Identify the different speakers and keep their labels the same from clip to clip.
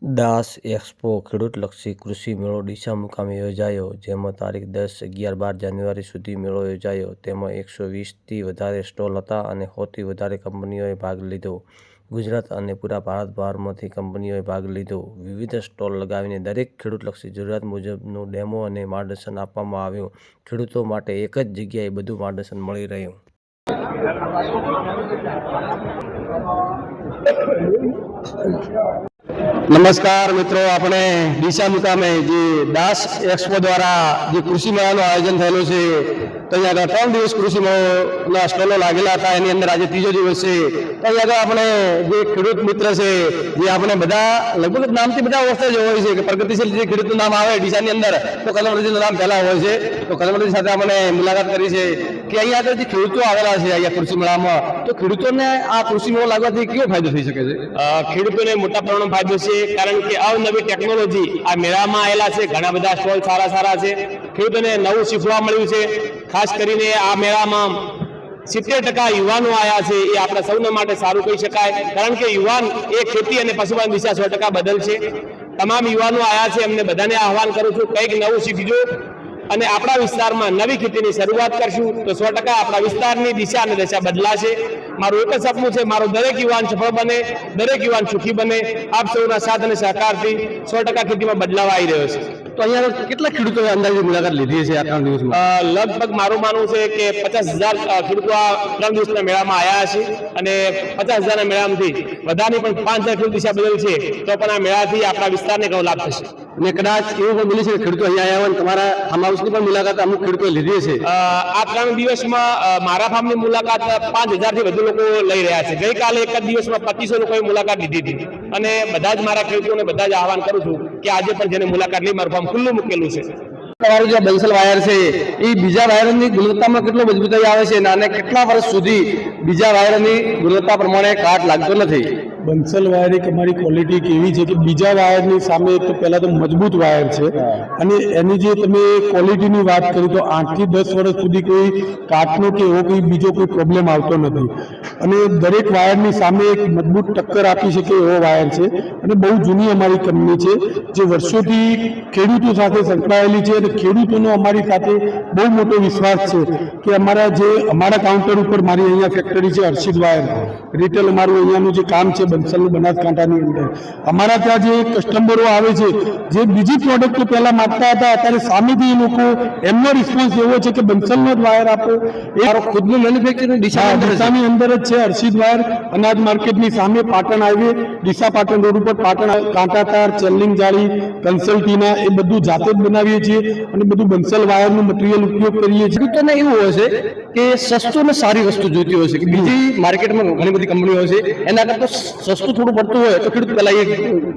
Speaker 1: દાસ expo ખેડૂતલક્ષી કૃષિ મેળો ડીસા મુકામે યોજાયો, જેમાં તારીખ 10, 11, 12 જાન્યુઆરી સુધી મેળો યોજાયો. તેમાં 120થી વધારે સ્ટોલ હતા અને 100થી વધારે કંપનીઓએ ભાગ લીધો. ગુજરાત અને પૂરા ભારતભરમાંથી કંપનીઓએ ભાગ લીધો. વિવિધ સ્ટોલ લગાવીને દરેક ખેડૂતલક્ષી જરૂરિયાત મુજબનું ડેમો અને માર્ગદર્શન આપવામાં આવ્યું. ખેડૂતો માટે એક જ જગ્યાએ બધું માર્ગદર્શન મળી રહ્યું.
Speaker 2: નમસ્કાર મિત્રો, આપણે ડીસા મુકામે જે દાસ એક્સપો દ્વારા જે કૃષિ મેળાનું આયોજન થયેલું છે, તો અહીંયા આગળ 3 દિવસ કૃષિ મેળાના સ્ટોલો લાગેલા હતા. એની અંદર આજે ત્રીજો દિવસ છે. તો અહીંયા આગળ આપણે જે ખેડૂત મિત્ર છે, જે આપણે બધા લગભગ નામથી બધા ઓળખતા જ હોય છે કે પ્રગતિશીલ જે ખેડૂતનું નામ આવે ડીસાની અંદર તો કલમરજીનું નામ પહેલા હોય છે. તો કલમરજી સાથે આપણે મુલાકાત કરી છે કે અહીંયા આગળ જે ખેડૂતો આવેલા છે અહીંયા કૃષિ મેળામાં, તો ખેડૂતોને આ કૃષિ મેળો લાગવાથી કેવો ફાયદો થઈ શકે છે?
Speaker 3: ખેડૂતોને મોટા પ્રમાણમાં ફાયદો છે, કારણ કે અવનવી ટેકનોલોજી આ મેળામાં આવેલા છે. ઘણા બધા સ્ટોલ સારા છે. ખેડૂતોને નવું શીખવા મળ્યું છે. ખાસ કરીને આ મેળામાં 70% યુવાનો આવ્યા છે. એ આપણા સૌના માટે સારું કહી શકાય, કારણ કે યુવાન એ ખેતી અને પશુપાલન દિશા 100% બદલશે. તમામ યુવાનો આવ્યા છે. એમને બધાને આહવાન કરું છું, કંઈક નવું શીખજો અને આપણા વિસ્તારમાં નવી ખેતીની શરૂઆત કરશું તો 100% આપણા વિસ્તારની દિશા અને દશા બદલાશે. મારું એક જ સપનું છે, મારો દરેક યુવાન સફળ બને, દરેક યુવાન સુખી બને. આપ સૌના સાથ અને સહકારથી 100% ખેતીમાં બદલાવ આવી રહ્યો છે.
Speaker 2: તો અહીંયા કેટલા ખેડૂતોએ અંદાજે મુલાકાત લીધી છે આ 3 દિવસમાં?
Speaker 3: લગભગ મારું માનવું છે કે 50,000 ખેડૂતો આ 3 દિવસના મેળામાં આવ્યા છે અને 50,000ના મેળામાંથી વધારની પણ 5,000 ખેડૂત દિશા બદલ છે. તો પણ આ મેળાથી આપણા વિસ્તારને ઘણો લાભ થશે.
Speaker 2: અને કદાચ એવું પણ બની છે કે ખેડૂતો અહીંયા આવ્યા હોય, તમારા ફાર્મ હાઉસની પણ મુલાકાત અમુક ખેડૂતોએ લીધી છે.
Speaker 3: આ 3 દિવસમાં મારા ફાર્મની મુલાકાત 5,000થી વધુ લોકો લઈ રહ્યા છે. ગઈકાલે એક જ દિવસમાં 2500 લોકોએ મુલાકાત લીધી હતી અને બધા જ મારા ખેડૂતોને બધા જ આહવાન કરું છું કે આજે પણ જેને મુલાકાત લઈ મારું ફાર્મ ખુલ્લું મૂકેલું છે.
Speaker 2: તમારું જે બંસલ વાયર છે એ બીજા વાયરની ગુણવત્તામાં કેટલો મજબૂતાઈ આવે છે અને કેટલા વર્ષ સુધી બીજા વાયરની ગુણવત્તા પ્રમાણે કાટ લાગતો નથી?
Speaker 4: બંસલ વાયર એક અમારી ક્વોલિટી કેવી છે કે બીજા વાયરની સામે તો પહેલાં તો મજબૂત વાયર છે અને એની જે તમે ક્વોલિટીની વાત કરી તો 8 થી 10 વર્ષ સુધી કોઈ કાટનો કે એવો કોઈ બીજો કોઈ પ્રોબ્લેમ આવતો નથી અને દરેક વાયરની સામે એક મજબૂત ટક્કર આપી શકે એવો વાયર છે અને બહુ જૂની અમારી કંપની છે જે વર્ષોથી ખેડૂતો સાથે સંકળાયેલી છે અને ખેડૂતોનો અમારી સાથે બહુ મોટો વિશ્વાસ છે કે અમારા કાઉન્ટર ઉપર મારી અહીંયા ફેક્ટરી છે હર્ષિદ વાયર રિટેલ, અમારું અહીંયાનું જે કામ છે બંસલનું બનાસકાંઠાની અંદર, અમારા ત્યાં જે કસ્ટમરો આવે છે જે બીજી પ્રોડક્ટ પહેલા માંગતા હતા, અત્યારે સામેથી એ લોકો એમનો રિસ્પોન્સ એવો છે કે બંસલનો જ વાયર આપો. એ મારો ખુદનું મેન્યુફેક્ચરિંગ ડીસાની અંદર જ છે. હર્ષિદ વાયર અનાજ માર્કેટની સામે પાટણ હાઈવે, ડીસા પાટણ રોડ ઉપર પાટણ કાંટાતાર, ચેલિંગ જાળી, કન્સલ્ટીના એ બધું જાતે જ બનાવીએ છીએ અને બધું બંસલ વાયરનું મટીરિયલ ઉપયોગ કરીએ છીએ.
Speaker 2: ખેડૂતોને એવું હોય છે કે સસ્તું અને સારી વસ્તુ જોઈતી હોય છે કે બીજી માર્કેટમાં ઘણી બધી કંપનીઓ છે એના કરતાં સસ્તું થોડું પડતું હોય તો ખેડૂત પહેલા એ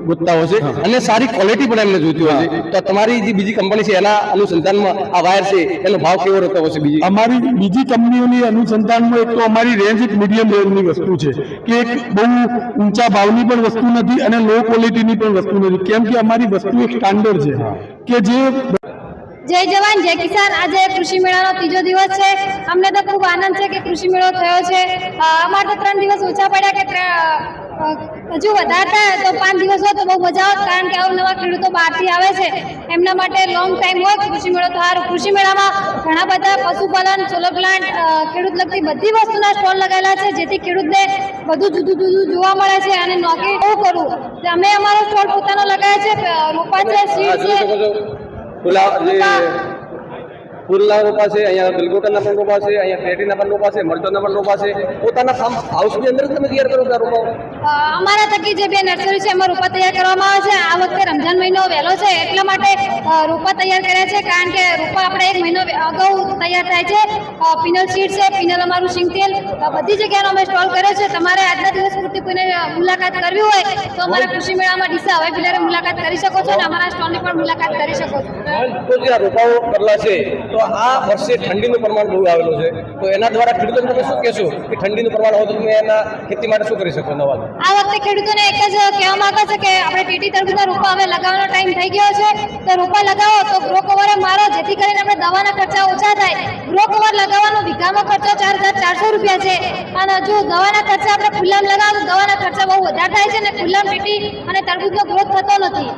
Speaker 2: ગોતતા હોય છે અને સારી ક્વોલિટી પણ એમને જોઈતી હોય છે. તો તમારી જે બીજી કંપની છે એના અનુસંધાનમાં આ વાયર છે એનો ભાવ કેવો રહેતો હોય છે?
Speaker 4: અમારી બીજી કંપનીઓની અનુસંધાનમાં એક તો અમારી રેન્જ એક મીડિયમ રેન્જની વસ્તુ છે કે એક બહુ ઊંચા ભાવની પણ વસ્તુ નથી અને લો ક્વોલિટીની પણ વસ્તુ નથી, કેમ કે અમારી વસ્તુ એક સ્ટાન્ડર્ડ છે કે જે
Speaker 5: જય જવાન જય કિસાન. આજે કૃષિ મેળાનો ત્રીજો દિવસ છે. અમને તો ખૂબ આનંદ છે કે કૃષિ મેળો થયો છે. અમારે તો 3 દિવસ ઓછા પડ્યા કે હજુ વધારતા તો 5 દિવસ હોય તો બહુ મજા આવત, કારણ કે અવનવા ખેડૂતો બહારથી આવે છે, એમના માટે લોંગ ટાઈમ હોય કૃષિ મેળો તો સારું. કૃષિ મેળામાં ઘણા બધા પશુપાલન, સોલર પ્લાન્ટ, ખેડૂત લગતી બધી વસ્તુના સ્ટોલ લગાવેલા છે, જેથી ખેડૂતને બધું જુદું જોવા મળે છે અને નોકરી બહુ કરવું. અમે અમારો સ્ટોલ પોતાનો લગાવ્યો છે, રોપા છે, સીડ છે,
Speaker 2: ફૂલના રોપા છે, અહીંયા ગલગોટાના પણ રોપા છે, અહીંયા પેટીના પણ રોપા છે, મરચાના પણ રોપા છે. પોતાના ફાર્મ હાઉસની અંદર તમે તૈયાર કરો છો રોપા?
Speaker 5: અમારા થકી જે 2 નર્સરી છે એમાં રોપા તૈયાર કરવામાં આવે છે. આ વખતે રમઝાન મહિનો વહેલો છે એટલા માટે રોપા તૈયાર કર્યા છે, કારણ કે રોપા આપણે 1 મહિનો અગાઉ તૈયાર થાય છે. પિનલ સીડ છે, પિનલ અમારું સિંગ તેલ, બધી જગ્યાનો અમે સ્ટોલ કર્યો છે. તમારે આજના દિવસ પૂરતી કોઈને મુલાકાત કરવી હોય તો અમારા કૃષિ મેળામાં ડીસા હવાઈ બિલારે મુલાકાત કરી શકો છો અને અમારા સ્ટોલની પણ મુલાકાત કરી શકો છો.
Speaker 2: તો જે રોપાઓ કરેલા છે તો આ વર્ષે ઠંડીનું પ્રમાણ બહુ આવેલું છે, તો એના દ્વારા ખેડૂતોને તમે શું કહેશો કે ઠંડીનું પ્રમાણ હોય તો તમે એના ખેતી માટે શું કરી શકો નવા?
Speaker 5: આ વખતે ખેડૂતોને એક જ કહેવા માંગે છે કે આપણે ટીટી તરબૂચના રોપા હવે લગાવવાનો ટાઈમ થઈ ગયો છે, તો રોપા લગાવો તો ગ્રો કવરે મારો, જેથી કરીને આપણે દવાના ખર્ચા ઓછા થાય. ગ્રો કવર લગાવવાનો વીઘાનો ખર્ચો 4,400 રૂપિયા છે, અને જો દવાના ખર્ચા આપણે ખુલ્લામ લગાવો તો દવાના ખર્ચા બહુ વધારે થાય છે, અને ખુલ્લામ ટીટી અને તરબૂચનો ગ્રોથ થતો નથી.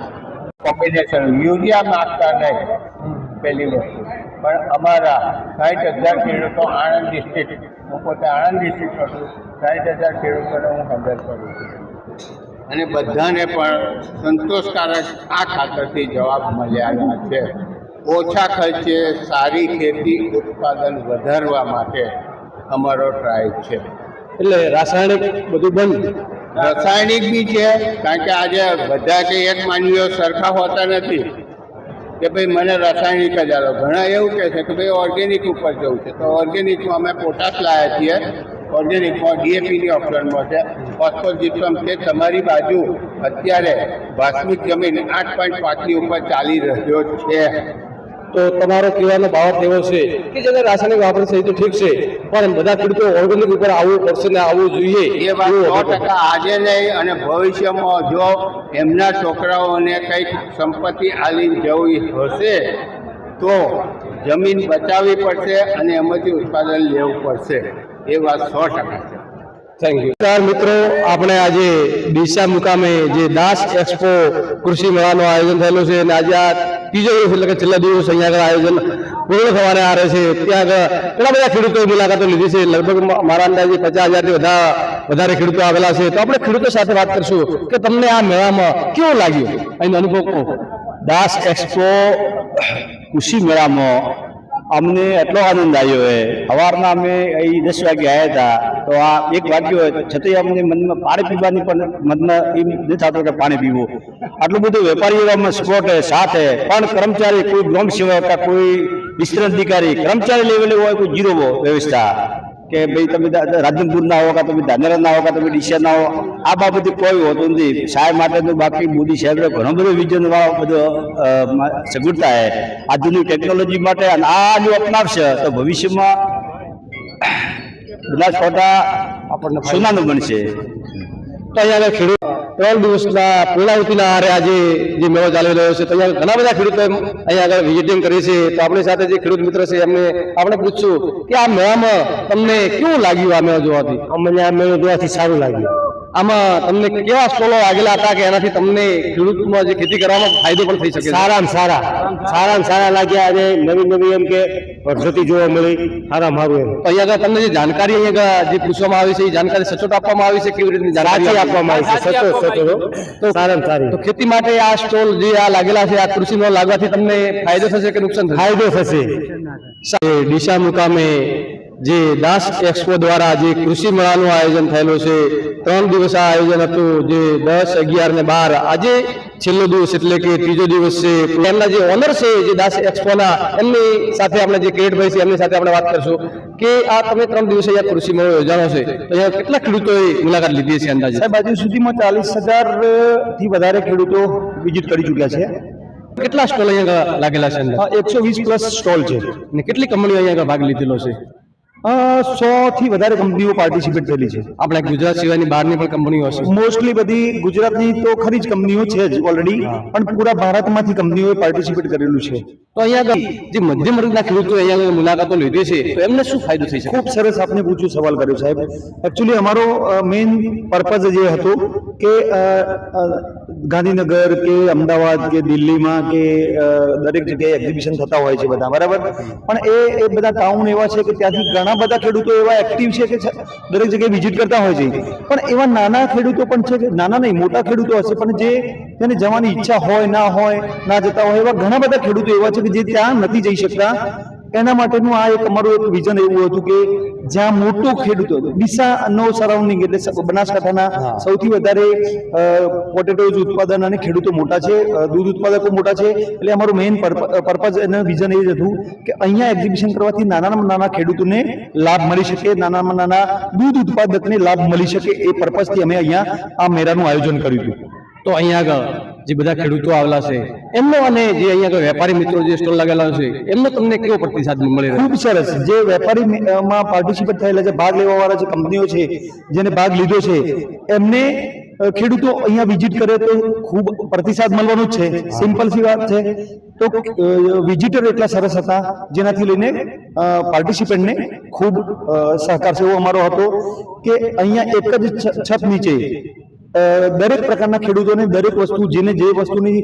Speaker 6: કોમ્બિનેશન યુરિયા નાખતા નહીં પહેલી વસ્તુ, પણ અમારા 60,000 ખેડૂતો આણંદ ડિસ્ટ્રિક્ટ, હું પોતે આણંદ ડિસ્ટ્રિક્ટ છું, 60,000 ખેડૂતોને હું હેન્ડલ કરું છું અને બધાને પણ સંતોષકારક આ ખાતરથી જવાબ મળ્યા છે. ઓછા ખર્ચે સારી ખેતી ઉત્પાદન વધારવા માટે અમારો ટ્રાય છે.
Speaker 2: એટલે રાસાયણિક બધું બંધ,
Speaker 6: રાસાયણિક બી છે, કારણ કે આજે બધા કે એક માનવીઓ સરખા હોતા નથી કે ભાઈ મને રાસાયણિક જ આલો. ઘણા એવું કહે છે કે ભાઈ ઓર્ગેનિક ઉપર જવું છે, તો ઓર્ગેનિકમાં અમે પોટાશ લાવ્યા છીએ. ઓર્ગેનિકમાં ડીએપીની ઓપ્શનમાં છે, ફોસ્ફોરસ જીપ્સમ છે. તમારી બાજુ અત્યારે વાસ્મિક જમીન 8.5ની ઉપર ચાલી રહ્યો છે.
Speaker 2: તો તમારો કહેવાનો ભાવ એવો છે કે જેને રાસાયણિક વાપરે છે એ તો ઠીક છે, પણ બધા ખેડૂતો ઓર્ગેનિક ઉપર આવવું પડશે ને આવવું જોઈએ.
Speaker 6: એ વાત 100% આજે નહીં અને ભવિષ્યમાં જો એમના છોકરાઓને કંઈક સંપત્તિ આલી જવી હશે તો જમીન બચાવવી પડશે અને એમાંથી ઉત્પાદન લેવું પડશે. એ વાત 100% છે.
Speaker 2: Thank you. મિત્રો, આપણે આજે ડીસા મુકામે જે દાસ એક્સપો કૃષિ મેળાનું આયોજન થયેલું છે અને આજે આ ત્રીજો દિવસ એટલે કે છેલ્લા દિવસ અહીંયા આગળ આયોજન પૂર્ણ થવાને આ રહે છે. ત્યાં આગળ ઘણા બધા ખેડૂતોએ મુલાકાતો લીધી છે. લગભગ મારા અંદાજે 50,000થી વધારે ખેડૂતો આવેલા છે. તો આપણે ખેડૂતો સાથે વાત કરશું કે તમને આ મેળામાં કેવું લાગ્યું, અહીંનો અનુભવ કહો.
Speaker 7: દાસ એક્સપો કૃષિ મેળામાં અમને એટલો આનંદ આવ્યો છે. સવારના અમે અહીં 10 વાગે આવ્યા હતા, તો આ 1 વાગ્યો છતાંય અમને મનમાં પાણી પીવાની પણ મનમાં એમ નથી થતું કે પાણી પીવું. આટલું બધું વેપારીઓમાં સપોર્ટ સાથે પણ કર્મચારી કોઈ ગ્રામ સેવક કે કોઈ વિસ્તરણ અધિકારી કર્મચારી લેવલે હોય કોઈ જીરો વ્યવસ્થા કે ભાઈ તમે રાધનપુર ના હો કે તમે ધાનેરા ના હો કે તમે ડીસા ના હો, આ બાબતે કોઈ હોતું નથી. સાહેબ માટેનું બાકી મોદી સાહેબે ઘણો બધો વિઝન વાળો બધો સગવડતા છે આધુનિક ટેકનોલોજી માટે, અને આ જો અપનાવશે તો ભવિષ્યમાં બનાસકાંઠા આપણને સોનાનું બનશે.
Speaker 2: તો અહીંયા આગળ ખેડૂત 3 દિવસના પૂર્ણાહુતિના આરે આજે જે મેળો ચાલી રહ્યો છે, તો અહીંયા ઘણા બધા ખેડૂતો અહીંયા આગળ વિઝિટિંગ કરે છે. તો આપણી સાથે જે ખેડૂત મિત્ર છે એમને આપણે પૂછશું કે આ મેળામાં તમને કેવું લાગ્યું? આ મેળો જોવાથી
Speaker 7: અમને આ મેળો જોવાથી સારું લાગ્યું.
Speaker 2: આમાં તમને કેવા સ્ટોલો લાગેલા હતા કે એનાથી તમને ખેડૂતમાં જે ખેતી કરવામાં ફાયદો પણ થઈ શકે?
Speaker 7: સારામાં સારા લાગ્યા અને નવી એમ કે પદ્ધતિ જોવા મળી. સારું એમ
Speaker 2: તો અહીંયા આગળ તમને જે જાણકારી અહીંયા આગળ જે પૂછવામાં આવી છે એ જાણકારી સચોટ આપવામાં આવી છે? કેવી રીતની જાણકારી આપવામાં આવી છે?
Speaker 7: સચોટ તો સારામાં સારી.
Speaker 2: તો ખેતી માટે આ સ્ટોલ જે આ લાગેલા છે, આ કૃષિ મેળો લાગવાથી તમને ફાયદો થશે કે નુકસાન થશે?
Speaker 7: ફાયદો થશે.
Speaker 2: ડીસા મુકામે જે દાસ એક્સપો દ્વારા જે કૃષિ મેળાનું આયોજન થયેલું છે, 3 દિવસ આ આયોજન હતું, જે 10, 11 ને 12 આજે છેલ્લો દિવસ એટલે કે ત્રીજો દિવસ છે. એમના જે ઓનર છે જે દાસ એક્સપોના, એમની સાથે આપણે જે કિરીટભાઈ છે એમની સાથે આપણે વાત કરશું કે આ તમે 3 દિવસે અહીંયા કૃષિ મેળો યોજાનો છે, તો અહીંયા કેટલા ખેડૂતોએ મુલાકાત લીધી છે અંદાજે?
Speaker 7: સાહેબ હજુ સુધીમાં 40,000થી વધારે ખેડૂતો વિઝિટ કરી ચૂક્યા છે.
Speaker 2: કેટલા સ્ટોલ અહીંયા લાગેલા છે?
Speaker 7: 120 પ્લસ સ્ટોલ છે.
Speaker 2: અને કેટલી કંપનીઓ અહીંયા ભાગ લીધેલો છે?
Speaker 7: 100થી વધારે કંપનીઓ પાર્ટિસિપેટ થયેલી છે.
Speaker 2: આપણે ગુજરાત સિવાયની બહારની પણ કંપનીઓ હશે?
Speaker 7: મોસ્ટલી બધી ગુજરાતની તો ખરી જ કંપનીઓ છે જ ઓલરેડી, પણ પૂરા ભારતમાંથી કંપનીઓએ પાર્ટિસિપેટ કરેલું છે.
Speaker 2: તો અહીંયા આગળ જે મધ્યમ વર્ગના ખેડૂતો અહીંયા આગળ મુલાકાતો લીધી છે, તો એમને શું ફાયદો થઈ શકે?
Speaker 7: ખૂબ સરસ આપને પૂછ્યું સવાલ કર્યો સાહેબ. એકચ્યુઅલી અમારો મેઇન પર્પઝ જે હતો કે ગાંધીનગર કે અમદાવાદ કે દિલ્હીમાં કે દરેક જગ્યાએ એક્ઝિબિશન થતા હોય છે બધા, બરાબર, પણ એ બધા ટાઉન એવા છે કે ત્યાંથી ઘણા બધા ખેડૂતો એવા એક્ટિવ છે કે દરેક જગ્યાએ વિઝિટ કરતા હોય છે. પણ એવા નાના ખેડૂતો પણ છે કે નાના નહીં મોટા ખેડૂતો હશે, પણ જેને જવાની ઈચ્છા હોય ના જતા હોય, એવા ઘણા બધા ખેડૂતો એવા છે કે જે ત્યાં નથી જઈ શકતા. એના માટેનું આ એક અમારું એક વિઝન એવું હતું કે જ્યાં મોટો ખેડૂતો, ડીસાનો સરાઉન્ડિંગ એટલે બનાસકાંઠાના સૌથી વધારે પોટેટોઝ ઉત્પાદન અને ખેડૂતો મોટા છે, દૂધ ઉત્પાદકો મોટા છે, એટલે અમારું મેઇન પર્પઝ અને વિઝન એ જ હતું કે અહીંયા એક્ઝિબિશન કરવાથી નાનામાં નાના ખેડૂતોને લાભ મળી શકે, નાનામાં નાના દૂધ ઉત્પાદકને લાભ મળી શકે, એ પર્પઝથી અમે અહીંયા આ મેળાનું આયોજન કર્યું હતું.
Speaker 2: તો અહીંયા આગળ જે બધા ખેડૂતો આવેલા છે એમનો અને જે અહીંયા આગળ વેપારી મિત્રો જે સ્ટોલ લાગેલા છે એમનો તમને કેવો પ્રતિસાદ મળી રહ્યો?
Speaker 7: ખૂબ સરસ. જે વેપારી માં પાર્ટિસિપેટ થયેલા છે, ભાગ લેવા વાળા જે કંપનીઓ છે જેને ભાગ લીધો છે, એમને ખેડૂતો અહીંયા વિઝિટ કરે તો ખૂબ પ્રતિસાદ મળવાનો જ છે. સિમ્પલ સી વાત છે. તો વિઝિટર એટલા સરસ હતા જેનાથી લઈને પાર્ટિસિપેન્ટને ખૂબ સહકાર છે એવો અમારો હતો કે અહીંયા એક જ છત નીચે દરેક પ્રકારના ખેડૂતોને દરેક વસ્તુ જેને જે વસ્તુની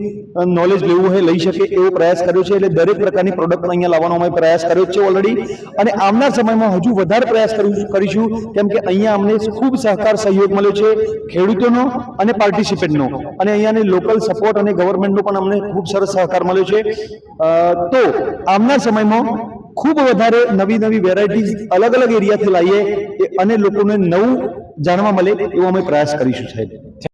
Speaker 7: નોલેજ લેવું હોય લઈ શકે એવો પ્રયાસ કર્યો છે. એટલે દરેક પ્રકારની પ્રોડક્ટ અહીંયા લાવવાનો અમે પ્રયાસ કર્યો છે ઓલરેડી, અને આવનાર સમયમાં હજુ વધારે પ્રયાસ કરીશું કેમ કે અહીંયા અમને ખૂબ સહકાર સહયોગ મળ્યો છે ખેડૂતોનો અને પાર્ટિસિપેન્ટનો, અને અહીંયાની લોકલ સપોર્ટ અને ગવર્મેન્ટનો પણ અમને ખૂબ સરસ સહકાર મળ્યો છે. તો આવનાર સમયમાં ખૂબ વધારે નવી નવી વેરાયટીઝ અલગ અલગ એરિયાથી લાવીએ અને લોકોને નવું જાણવા મળે એવો અમે પ્રયાસ કરીશું સાહેબ.